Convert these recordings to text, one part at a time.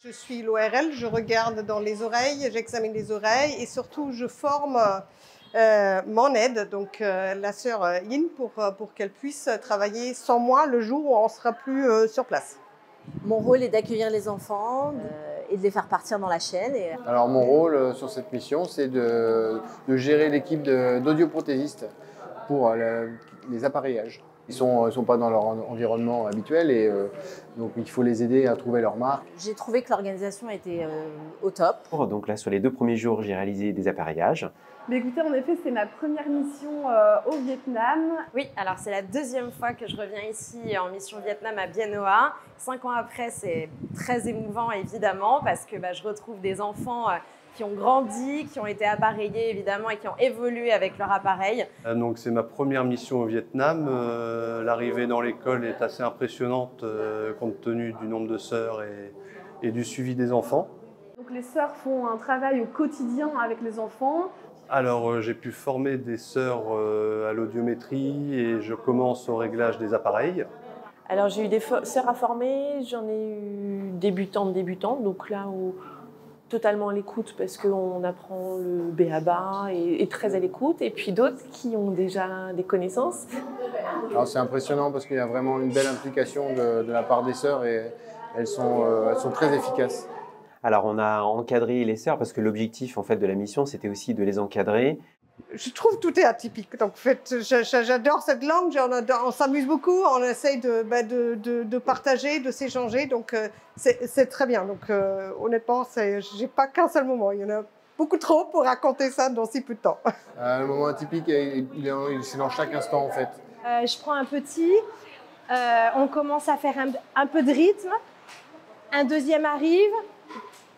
Je suis l'ORL, je regarde dans les oreilles, j'examine les oreilles et surtout je forme mon aide, donc la sœur Yin, pour qu'elle puisse travailler sans moi le jour où on ne sera plus sur place. Mon rôle est d'accueillir les enfants et de les faire partir dans la chaîne. Alors mon rôle sur cette mission, c'est de gérer l'équipe d'audioprothésistes pour les appareillages. Ils sont pas dans leur environnement habituel et donc il faut les aider à trouver leur marque. J'ai trouvé que l'organisation était au top. Donc là, sur les 2 premiers jours, j'ai réalisé des appareillages. Mais écoutez, en effet, c'est ma première mission au Vietnam. Oui, alors c'est la 2e fois que je reviens ici en mission Vietnam à Bien Hoa. 5 ans après, c'est très émouvant évidemment parce que je retrouve des enfants qui ont grandi, qui ont été appareillés évidemment et qui ont évolué avec leur appareil. Donc c'est ma première mission au Vietnam. L'arrivée dans l'école est assez impressionnante compte tenu du nombre de sœurs et du suivi des enfants. Donc les sœurs font un travail au quotidien avec les enfants. Alors j'ai pu former des sœurs à l'audiométrie et je commence au réglage des appareils. Alors j'ai eu des sœurs à former, j'en ai eu débutantes, donc là où totalement à l'écoute parce qu'on apprend le b.a.-ba et très à l'écoute, et puis d'autres qui ont déjà des connaissances. Alors c'est impressionnant parce qu'il y a vraiment une belle implication de la part des sœurs et elles sont très efficaces. Alors on a encadré les sœurs parce que l'objectif en fait de la mission, c'était aussi de les encadrer. Je trouve que tout est atypique. Donc, en fait, j'adore cette langue, on s'amuse beaucoup, on essaye de partager, de s'échanger, donc c'est très bien. Donc honnêtement, j'ai pas qu'un seul moment, il y en a beaucoup trop pour raconter ça dans si peu de temps. Le moment atypique, c'est dans chaque instant en fait. Je prends un petit, on commence à faire un peu de rythme, un deuxième arrive,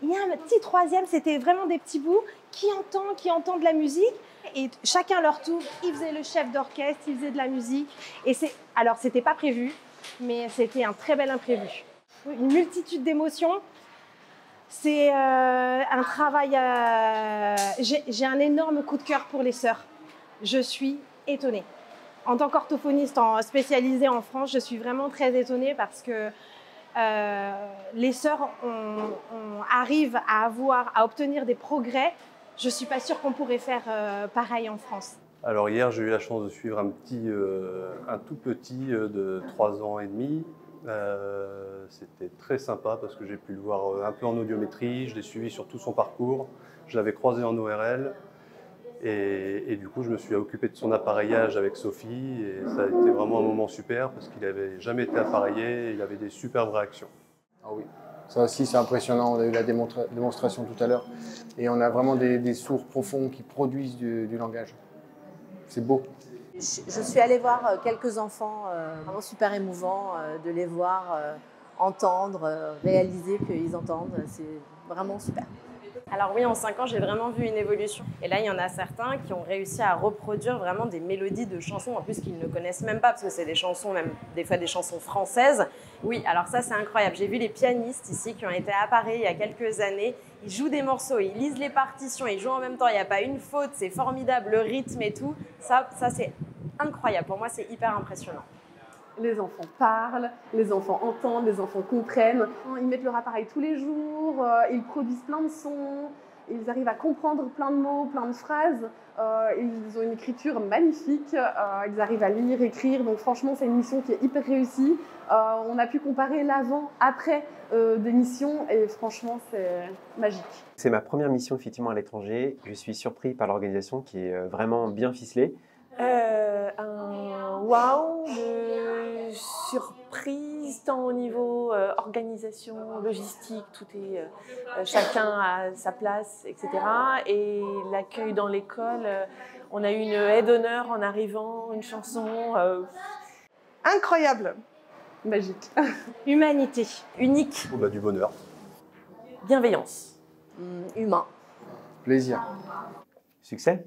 il y a un petit troisième, c'était vraiment des petits bouts qui entend de la musique. Et chacun leur tour, ils faisaient le chef d'orchestre, ils faisaient de la musique. Alors, c'était pas prévu, mais c'était un très bel imprévu. Une multitude d'émotions. C'est un travail... J'ai un énorme coup de cœur pour les sœurs. Je suis étonnée. En tant qu'orthophoniste spécialisée en France, je suis vraiment très étonnée parce que les sœurs arrivent à obtenir des progrès. Je ne suis pas sûre qu'on pourrait faire pareil en France. Alors hier, j'ai eu la chance de suivre un tout petit de 3 ans et demi. C'était très sympa parce que j'ai pu le voir un peu en audiométrie, je l'ai suivi sur tout son parcours, je l'avais croisé en ORL et du coup je me suis occupé de son appareillage avec Sophie et ça a été vraiment un moment super parce qu'il n'avait jamais été appareillé et il avait des superbes réactions. Ah oui. Ça aussi, c'est impressionnant. On a eu la démonstration tout à l'heure. Et on a vraiment des sourds profonds qui produisent du langage. C'est beau. Je suis allée voir quelques enfants, vraiment super émouvant de les voir entendre, réaliser qu'ils entendent. C'est vraiment super. Alors oui, en 5 ans, j'ai vraiment vu une évolution. Et là, il y en a certains qui ont réussi à reproduire vraiment des mélodies de chansons, en plus qu'ils ne connaissent même pas, parce que c'est des chansons, même des fois des chansons françaises. Oui, alors ça, c'est incroyable. J'ai vu les pianistes ici qui ont été appareillés il y a quelques années. Ils jouent des morceaux, ils lisent les partitions, ils jouent en même temps, il n'y a pas une faute, c'est formidable, le rythme et tout. Ça c'est incroyable. Pour moi, c'est hyper impressionnant. Les enfants parlent, les enfants entendent, les enfants comprennent. Ils mettent leur appareil tous les jours, ils produisent plein de sons, ils arrivent à comprendre plein de mots, plein de phrases. Ils ont une écriture magnifique, ils arrivent à lire, écrire. Donc franchement, c'est une mission qui est hyper réussie. On a pu comparer l'avant, après des missions et franchement, c'est magique. C'est ma première mission effectivement à l'étranger. Je suis surpris par l'organisation qui est vraiment bien ficelée. Un waouh de surprise tant au niveau organisation, logistique, tout est chacun à sa place, etc. Et l'accueil dans l'école, on a eu une aide d'honneur en arrivant, une chanson. Incroyable. Magique. Humanité. Unique. Oh, du bonheur. Bienveillance. Humain. Plaisir. Succès.